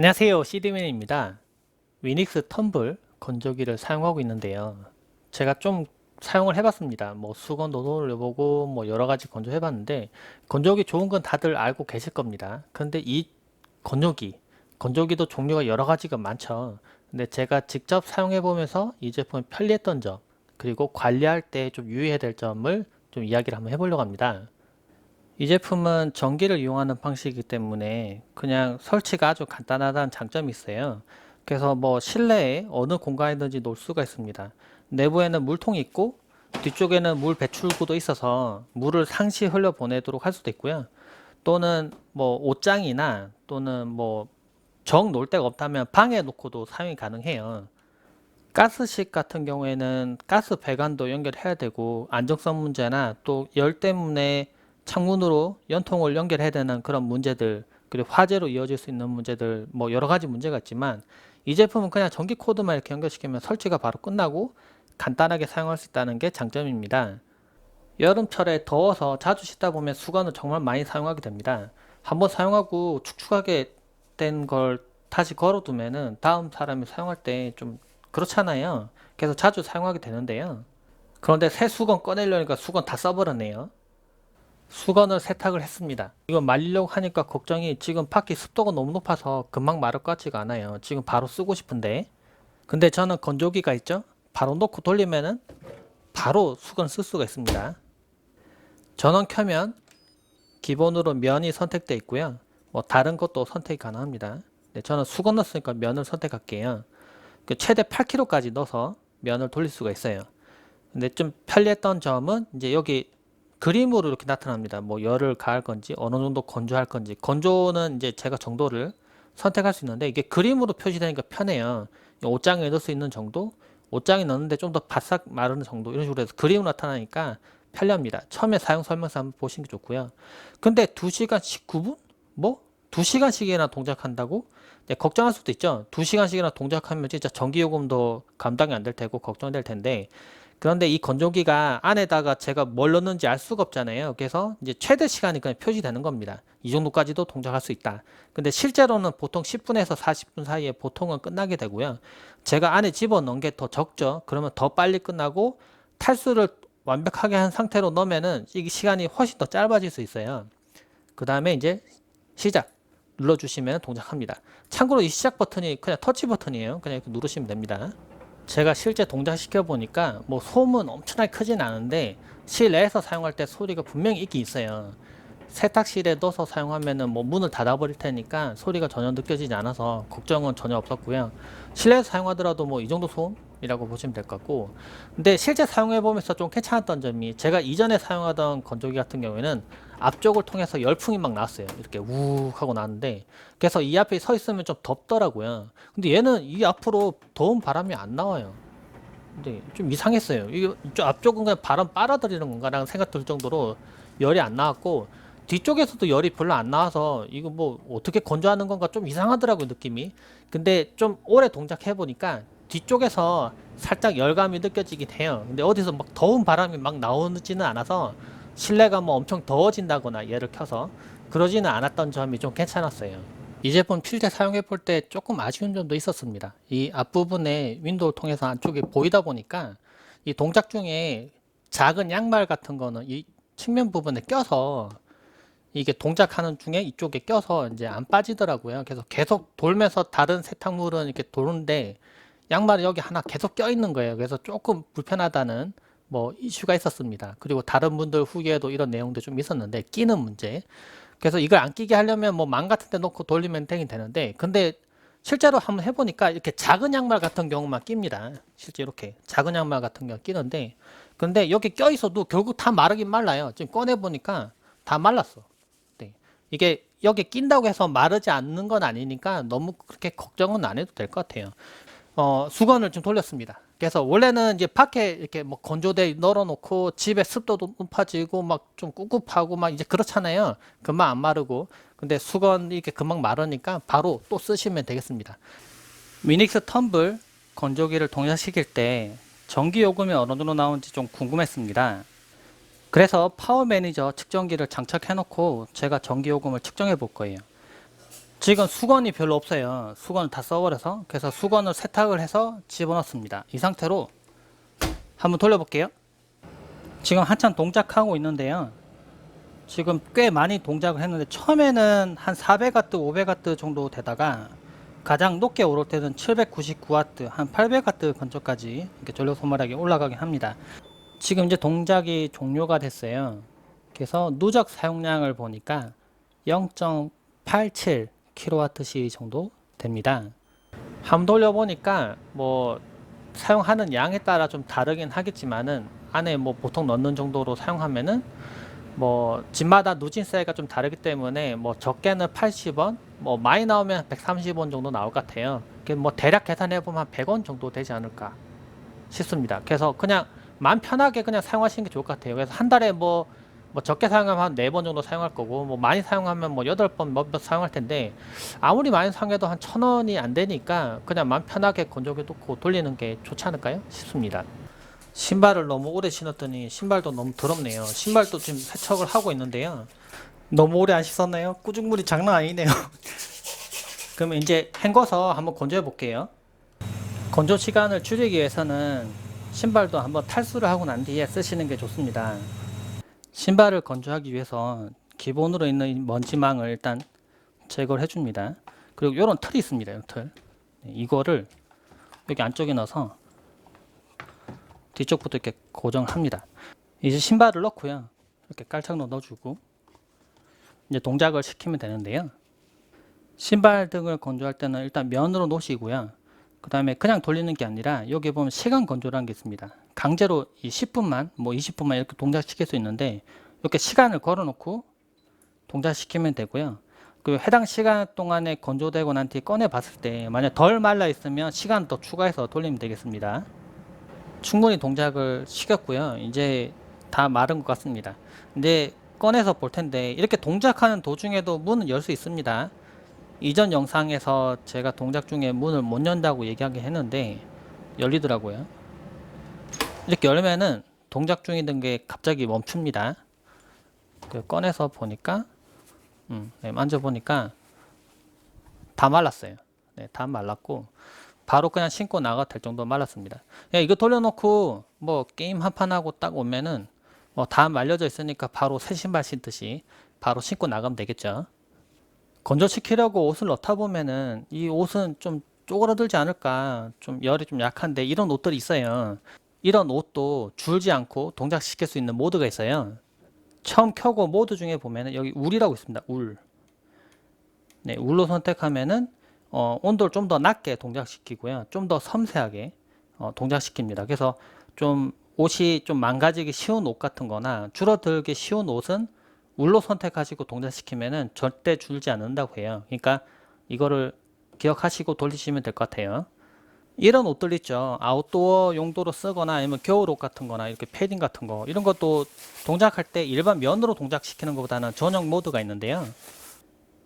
안녕하세요, CD맨입니다. 위닉스 텀블 건조기를 사용하고 있는데요. 제가 좀 사용을 해봤습니다. 뭐 수건 노즐을 해보고 뭐 여러 가지 건조해봤는데 건조기 좋은 건 다들 알고 계실 겁니다. 근데 이 건조기도 종류가 여러 가지가 많죠. 근데 제가 직접 사용해보면서 이 제품이 편리했던 점, 그리고 관리할 때 좀 유의해야 될 점을 좀 이야기를 한번 해보려고 합니다. 이 제품은 전기를 이용하는 방식이기 때문에 그냥 설치가 아주 간단하다는 장점이 있어요. 그래서 뭐 실내에 어느 공간이든지 놓을 수가 있습니다. 내부에는 물통이 있고 뒤쪽에는 물 배출구도 있어서 물을 상시 흘려 보내도록 할 수도 있고요. 또는 뭐 옷장이나 또는 뭐 정 놓을 데가 없다면 방에 놓고도 사용이 가능해요. 가스식 같은 경우에는 가스 배관도 연결해야 되고 안정성 문제나 또 열 때문에 창문으로 연통을 연결해야 되는 그런 문제들, 그리고 화재로 이어질 수 있는 문제들, 뭐 여러 가지 문제가 있지만 이 제품은 그냥 전기 코드만 이렇게 연결시키면 설치가 바로 끝나고 간단하게 사용할 수 있다는 게 장점입니다. 여름철에 더워서 자주 씻다 보면 수건을 정말 많이 사용하게 됩니다. 한번 사용하고 축축하게 된 걸 다시 걸어두면은 다음 사람이 사용할 때 좀 그렇잖아요. 그래서 자주 사용하게 되는데요. 그런데 새 수건 꺼내려니까 수건 다 써버렸네요. 수건을 세탁을 했습니다. 이거 말리려고 하니까 걱정이, 지금 밖에 습도가 너무 높아서 금방 마를 것 같지가 않아요. 지금 바로 쓰고 싶은데. 근데 저는 건조기가 있죠? 바로 놓고 돌리면은 바로 수건 쓸 수가 있습니다. 전원 켜면 기본으로 면이 선택되어 있고요. 뭐 다른 것도 선택이 가능합니다. 네, 저는 수건 넣었으니까 면을 선택할게요. 최대 8kg까지 넣어서 면을 돌릴 수가 있어요. 근데 좀 편리했던 점은 이제 여기 그림으로 이렇게 나타납니다. 뭐 열을 가할 건지 어느 정도 건조할 건지. 건조는 이제 제가 정도를 선택할 수 있는데 이게 그림으로 표시되니까 편해요. 옷장에 넣을 수 있는 정도, 옷장에 넣는데 좀 더 바싹 마르는 정도, 이런 식으로 해서 그림으로 나타나니까 편리합니다. 처음에 사용 설명서 한번 보시는 게 좋고요. 근데 2시간 19분? 뭐? 2시간씩이나 동작한다고? 네, 걱정할 수도 있죠. 2시간씩이나 동작하면 진짜 전기요금도 감당이 안 될 테고 걱정될 텐데, 그런데 이 건조기가 안에다가 제가 뭘 넣는지 알 수가 없잖아요. 그래서 이제 최대 시간이 그냥 표시되는 겁니다. 이 정도까지도 동작할 수 있다. 근데 실제로는 보통 10분에서 40분 사이에 보통은 끝나게 되고요. 제가 안에 집어넣은 게 더 적죠. 그러면 더 빨리 끝나고 탈수를 완벽하게 한 상태로 넣으면은 이 시간이 훨씬 더 짧아질 수 있어요. 그 다음에 이제 시작 눌러주시면 동작합니다. 참고로 이 시작 버튼이 그냥 터치 버튼이에요. 그냥 이렇게 누르시면 됩니다. 제가 실제 동작시켜 보니까 뭐 소음은 엄청나게 크진 않은데 실내에서 사용할 때 소리가 분명히 있긴 있어요. 세탁실에 넣어서 사용하면은 뭐 문을 닫아 버릴 테니까 소리가 전혀 느껴지지 않아서 걱정은 전혀 없었고요. 실내에서 사용하더라도 뭐 이 정도 소음이라고 보시면 될 것 같고, 근데 실제 사용해 보면서 좀 괜찮았던 점이, 제가 이전에 사용하던 건조기 같은 경우에는 앞쪽을 통해서 열풍이 막 나왔어요. 이렇게 우 하고 나는데, 그래서 이 앞에 서 있으면 좀 덥더라고요. 근데 얘는 이 앞으로 더운 바람이 안 나와요. 근데 좀 이상했어요. 이쪽 앞쪽은 그냥 바람 빨아들이는 건가라는 생각 들 정도로 열이 안 나왔고, 뒤쪽에서도 열이 별로 안 나와서 이거 뭐 어떻게 건조하는 건가 좀 이상하더라고요, 느낌이. 근데 좀 오래 동작해 보니까 뒤쪽에서 살짝 열감이 느껴지긴 해요. 근데 어디서 막 더운 바람이 막 나오지는 않아서 실내가 뭐 엄청 더워진다거나 얘를 켜서 그러지는 않았던 점이 좀 괜찮았어요. 이 제품 실제 사용해 볼 때 조금 아쉬운 점도 있었습니다. 이 앞부분에 윈도우를 통해서 안쪽에 보이다 보니까 이 동작 중에 작은 양말 같은 거는 이 측면 부분에 껴서, 이게 동작하는 중에 이쪽에 껴서 이제 안 빠지더라고요. 그래서 계속 돌면서 다른 세탁물은 이렇게 도는데 양말이 여기 하나 계속 껴 있는 거예요. 그래서 조금 불편하다는 뭐 이슈가 있었습니다. 그리고 다른 분들 후기에도 이런 내용도 좀 있었는데, 끼는 문제. 그래서 이걸 안 끼게 하려면 뭐 망 같은 데 놓고 돌리면 되는데, 근데 실제로 한번 해보니까 이렇게 작은 양말 같은 경우만 낍니다. 실제 이렇게 작은 양말 같은 경우 끼는데, 근데 여기 껴 있어도 결국 다 마르긴 말라요. 지금 꺼내 보니까 다 말랐어. 네. 이게 여기 낀다고 해서 마르지 않는 건 아니니까 너무 그렇게 걱정은 안 해도 될 것 같아요. 수건을 좀 돌렸습니다. 그래서 원래는 이제 밖에 이렇게 뭐 건조대 널어놓고 집에 습도도 높아지고 막 좀 꿉꿉하고 막 이제 그렇잖아요. 금방 안 마르고. 근데 수건 이렇게 금방 마르니까 바로 또 쓰시면 되겠습니다. 위닉스 텀블 건조기를 동작시킬 때 전기 요금이 어느 정도 나오는지 좀 궁금했습니다. 그래서 파워 매니저 측정기를 장착해 놓고 제가 전기 요금을 측정해 볼 거예요. 지금 수건이 별로 없어요. 수건을 다 써버려서. 그래서 수건을 세탁을 해서 집어넣습니다. 이 상태로 한번 돌려볼게요. 지금 한참 동작하고 있는데요. 지금 꽤 많이 동작을 했는데 처음에는 한 400W, 500W 정도 되다가 가장 높게 오를 때는 799W, 한 800W 근처까지 이렇게 전력 소모량이 올라가긴 합니다. 지금 이제 동작이 종료가 됐어요. 그래서 누적 사용량을 보니까 0.87kWh 정도 됩니다. 한번 돌려보니까 뭐 사용하는 양에 따라 좀 다르긴 하겠지만은 안에 뭐 보통 넣는 정도로 사용하면은 뭐 집마다 누진세가 좀 다르기 때문에 뭐 적게는 80원, 뭐 많이 나오면 130원 정도 나올 것 같아요. 뭐 대략 계산해 보면 한 100원 정도 되지 않을까 싶습니다. 그래서 그냥 마음 편하게 그냥 사용하시는 게 좋을 것 같아요. 그래서 한 달에 뭐 적게 사용하면 한 4번 정도 사용할 거고, 뭐 많이 사용하면 뭐 8번 몇번 사용할 텐데, 아무리 많이 사용해도 한 1,000원이 안 되니까 그냥 마음 편하게 건조기 놓고 돌리는 게 좋지 않을까요? 싶습니다. 신발을 너무 오래 신었더니 신발도 너무 더럽네요. 신발도 지금 세척을 하고 있는데요. 너무 오래 안 씻었나요? 꾸중물이 장난 아니네요. 그러면 이제 헹궈서 한번 건조해 볼게요. 건조 시간을 줄이기 위해서는 신발도 한번 탈수를 하고 난 뒤에 쓰시는 게 좋습니다. 신발을 건조하기 위해서 기본으로 있는 먼지망을 일단 제거를 해줍니다. 그리고 이런 틀이 있습니다. 이 틀. 이거를 여기 안쪽에 넣어서 뒤쪽부터 이렇게 고정합니다. 이제 신발을 넣고요. 이렇게 깔창도 넣어주고 이제 동작을 시키면 되는데요. 신발 등을 건조할 때는 일단 면으로 놓으시고요. 그 다음에 그냥 돌리는 게 아니라 여기 보면 시간 건조라는 게 있습니다. 강제로 이 10분만 뭐 20분만 이렇게 동작시킬 수 있는데 이렇게 시간을 걸어 놓고 동작시키면 되고요. 그 해당 시간 동안에 건조되고 난 뒤에 꺼내 봤을 때 만약 덜 말라 있으면 시간 더 추가해서 돌리면 되겠습니다. 충분히 동작을 시켰고요. 이제 다 마른 것 같습니다. 근데 꺼내서 볼 텐데 이렇게 동작하는 도중에도 문은 열 수 있습니다. 이전 영상에서 제가 동작 중에 문을 못 연다고 얘기하긴 했는데 열리더라고요. 이렇게 열면은 동작 중이던 게 갑자기 멈춥니다. 꺼내서 보니까 네, 만져보니까 다 말랐어요. 네, 다 말랐고 바로 그냥 신고 나가도 될 정도 말랐습니다. 야, 이거 돌려놓고 뭐 게임 한 판 하고 딱 오면은 뭐 다 말려져 있으니까 바로 새 신발 신듯이 바로 신고 나가면 되겠죠. 건조시키려고 옷을 넣다 보면은 이 옷은 좀 쪼그라들지 않을까, 좀 열이 좀 약한데 이런 옷들이 있어요. 이런 옷도 줄지 않고 동작시킬 수 있는 모드가 있어요. 처음 켜고 모드 중에 보면은 여기 울이라고 있습니다. 울. 네, 울로 선택하면은 온도를 좀 더 낮게 동작시키고요. 좀 더 섬세하게 동작시킵니다. 그래서 좀 옷이 좀 망가지기 쉬운 옷 같은 거나 줄어들기 쉬운 옷은 울로 선택하시고 동작시키면은 절대 줄지 않는다고 해요. 그러니까 이거를 기억하시고 돌리시면 될 것 같아요. 이런 옷들 있죠. 아웃도어 용도로 쓰거나 아니면 겨울옷 같은 거나 이렇게 패딩 같은 거 이런 것도 동작할 때 일반 면으로 동작시키는 것보다는 전용 모드가 있는데요.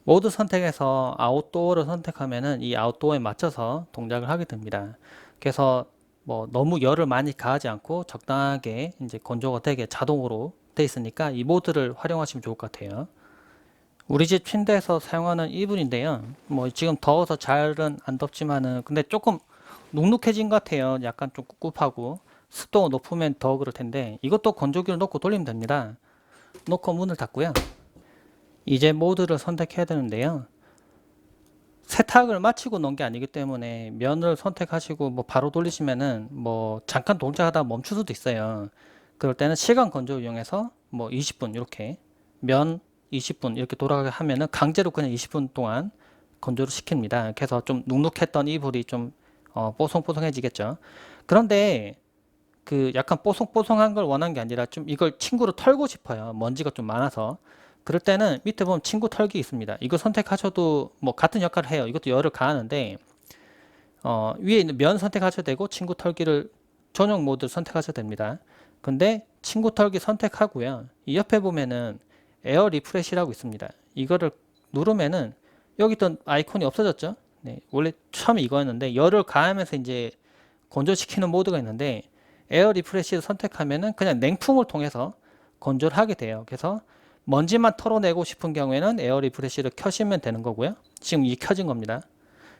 모드 선택해서 아웃도어를 선택하면은 이 아웃도어에 맞춰서 동작을 하게 됩니다. 그래서 뭐 너무 열을 많이 가하지 않고 적당하게 이제 건조가 되게 자동으로 돼 있으니까 이 모드를 활용하시면 좋을 것 같아요. 우리 집 침대에서 사용하는 이불인데요. 뭐 지금 더워서 잘은 안 덥지만은 근데 조금 눅눅해진 것 같아요. 약간 좀 꿉꿉하고 습도가 높으면 더 그럴 텐데 이것도 건조기를 넣고 돌리면 됩니다. 놓고 문을 닫고요. 이제 모드를 선택해야 되는데요. 세탁을 마치고 넣은 게 아니기 때문에 면을 선택하시고 뭐 바로 돌리시면은 뭐 잠깐 동작하다 멈출 수도 있어요. 그럴 때는 시간 건조를 이용해서 뭐 20분 이렇게 면 20분 이렇게 돌아가게 하면은 강제로 그냥 20분 동안 건조를 시킵니다. 그래서 좀 눅눅했던 이불이 좀 뽀송뽀송해지겠죠. 그런데 그 약간 뽀송뽀송한 걸 원하는 게 아니라 좀 이걸 친구로 털고 싶어요. 먼지가 좀 많아서. 그럴 때는 밑에 보면 친구 털기 있습니다. 이거 선택하셔도 뭐 같은 역할을 해요. 이것도 열을 가하는데 위에 있는 면 선택하셔도 되고 친구 털기를 전용 모드 선택하셔도 됩니다. 근데 친구 털기 선택하고요. 이 옆에 보면은 에어 리프레시라고 있습니다. 이거를 누르면은 여기 있던 아이콘이 없어졌죠. 네, 원래 처음에 이거였는데 열을 가하면서 이제 건조시키는 모드가 있는데 에어 리프레시를 선택하면은 그냥 냉풍을 통해서 건조를 하게 돼요. 그래서 먼지만 털어내고 싶은 경우에는 에어 리프레시를 켜시면 되는 거고요. 지금 이 켜진 겁니다.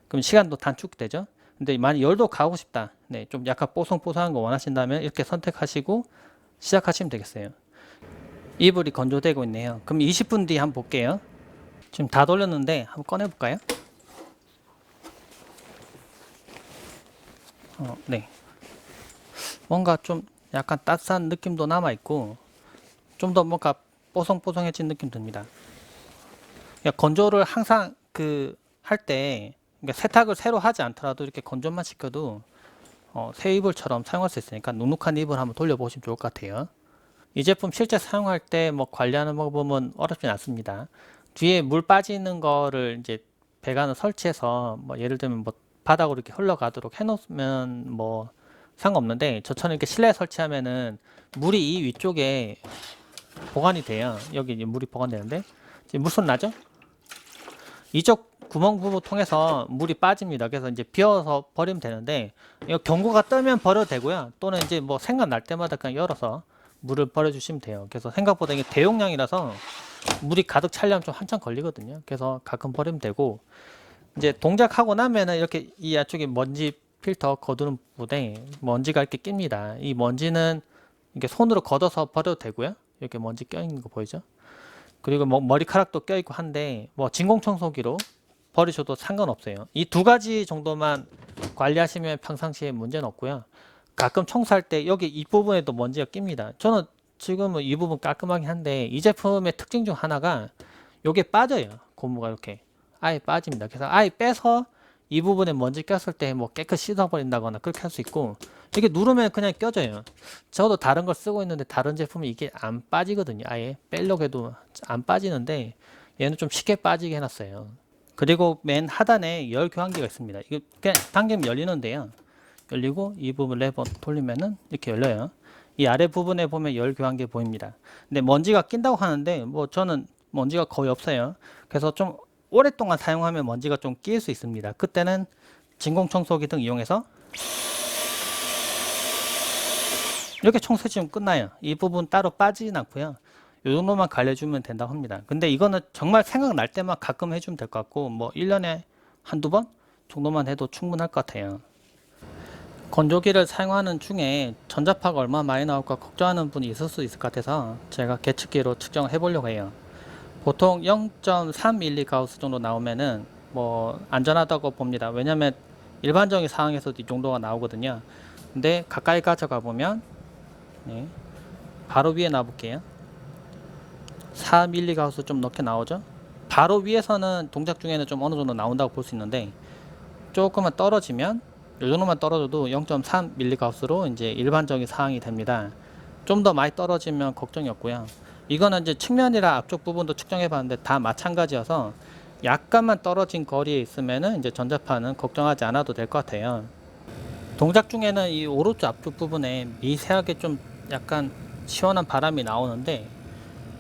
그럼 시간도 단축되죠. 근데 만약 열도 가고 싶다. 네, 좀 약간 뽀송뽀송한 거 원하신다면 이렇게 선택하시고 시작하시면 되겠어요. 이불이 건조되고 있네요. 그럼 20분 뒤에 한번 볼게요. 지금 다 돌렸는데 한번 꺼내 볼까요? 네. 뭔가 좀 약간 따스한 느낌도 남아 있고 좀 더 뭔가 뽀송뽀송해진 느낌 듭니다. 그러니까 건조를 항상 그 할 때 그러니까 세탁을 새로 하지 않더라도 이렇게 건조만 시켜도 새 이불처럼 사용할 수 있으니까 눅눅한 이불 한번 돌려보시면 좋을 것 같아요. 이 제품 실제 사용할 때 뭐 관리하는 방법은 어렵진 않습니다. 뒤에 물 빠지는 거를 이제 배관을 설치해서 뭐 예를 들면 뭐 바닥으로 이렇게 흘러가도록 해놓으면 뭐 상관없는데 저처럼 이렇게 실내에 설치하면은 물이 이 위쪽에 보관이 돼요. 여기 이제 물이 보관되는데 지금 물손 나죠? 이쪽 구멍 부분 통해서 물이 빠집니다. 그래서 이제 비워서 버리면 되는데 이거 경고가 뜨면 버려도 되고요. 또는 이제 뭐 생각날 때마다 그냥 열어서 물을 버려주시면 돼요. 그래서 생각보다 이게 대용량이라서 물이 가득 차려면 좀 한참 걸리거든요. 그래서 가끔 버리면 되고 이제 동작하고 나면은 이렇게 이 안쪽에 먼지 필터 거두는 부분에 먼지가 이렇게 낍니다. 이 먼지는 이게 손으로 걷어서 버려도 되고요. 이렇게 먼지 껴있는 거 보이죠? 그리고 뭐 머리카락도 껴있고 한데 뭐 진공청소기로 버리셔도 상관없어요. 이 두 가지 정도만 관리하시면 평상시에 문제는 없고요. 가끔 청소할 때 여기 이 부분에도 먼지가 낍니다. 저는 지금은 이 부분 깔끔하긴 한데 이 제품의 특징 중 하나가 요게 빠져요. 고무가 이렇게 아예 빠집니다. 그래서 아예 빼서 이 부분에 먼지 꼈을 때 뭐 깨끗이 씻어버린다거나 그렇게 할 수 있고 이게 누르면 그냥 껴져요. 저도 다른 걸 쓰고 있는데 다른 제품은 이게 안 빠지거든요. 아예 빼려고 해도 안 빠지는데 얘는 좀 쉽게 빠지게 해놨어요. 그리고 맨 하단에 열 교환기가 있습니다. 이거 그냥 당기면 열리는데요. 열리고 이 부분 레버 돌리면은 이렇게 열려요. 이 아래 부분에 보면 열 교환기 보입니다. 근데 먼지가 낀다고 하는데 뭐 저는 먼지가 거의 없어요. 그래서 좀 오랫동안 사용하면 먼지가 좀 끼일 수 있습니다. 그때는 진공청소기 등 이용해서 이렇게 청소해주면 끝나요. 이 부분 따로 빠지진 않고요. 이 정도만 관리해주면 된다고 합니다. 근데 이거는 정말 생각날 때만 가끔 해주면 될 것 같고 뭐 1년에 한두 번 정도만 해도 충분할 것 같아요. 건조기를 사용하는 중에 전자파가 얼마나 많이 나올까 걱정하는 분이 있을 수 있을 것 같아서 제가 계측기로 측정을 해보려고 해요. 보통 0.3mgauss 정도 나오면은 뭐 안전하다고 봅니다. 왜냐면 일반적인 상황에서도 이 정도가 나오거든요. 근데 가까이 가져가 보면 네, 바로 위에 놔볼게요. 4mgauss 좀 넘게 나오죠. 바로 위에서는 동작 중에는 좀 어느 정도 나온다고 볼 수 있는데 조금만 떨어지면 이 정도만 떨어져도 0.3mgauss로 이제 일반적인 상황이 됩니다. 좀 더 많이 떨어지면 걱정이 없고요. 이거는 이제 측면이라 앞쪽 부분도 측정해 봤는데 다 마찬가지여서 약간만 떨어진 거리에 있으면은 이제 전자파는 걱정하지 않아도 될 것 같아요. 동작 중에는 이 오른쪽 앞쪽 부분에 미세하게 좀 약간 시원한 바람이 나오는데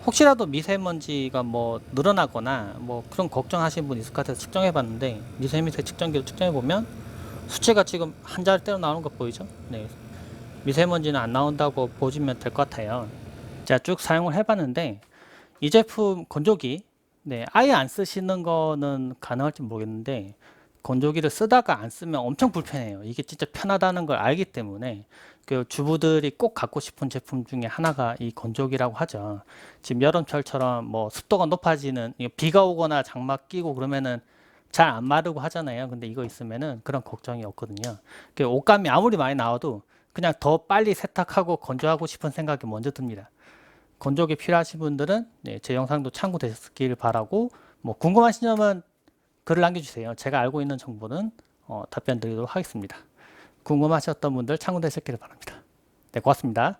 혹시라도 미세먼지가 뭐 늘어나거나 뭐 그런 걱정하시는 분 있을 것 같아서 측정해 봤는데 미세미세 측정기로 측정해 보면 수치가 지금 한 자리대로 나오는 거 보이죠? 네. 미세먼지는 안 나온다고 보시면 될 것 같아요. 제가 쭉 사용을 해봤는데 이 제품 건조기 아예 안 쓰시는 거는 가능할지 모르겠는데 건조기를 쓰다가 안 쓰면 엄청 불편해요. 이게 진짜 편하다는 걸 알기 때문에 그 주부들이 꼭 갖고 싶은 제품 중에 하나가 이 건조기라고 하죠. 지금 여름철처럼 뭐 습도가 높아지는 비가 오거나 장마 끼고 그러면은 잘 안 마르고 하잖아요. 근데 이거 있으면은 그런 걱정이 없거든요. 그 옷감이 아무리 많이 나와도 그냥 더 빨리 세탁하고 건조하고 싶은 생각이 먼저 듭니다. 건조기 필요하신 분들은 제 영상도 참고되셨길 바라고 뭐 궁금하신 점은 글을 남겨주세요. 제가 알고 있는 정보는 답변 드리도록 하겠습니다. 궁금하셨던 분들 참고되셨길 바랍니다. 네, 고맙습니다.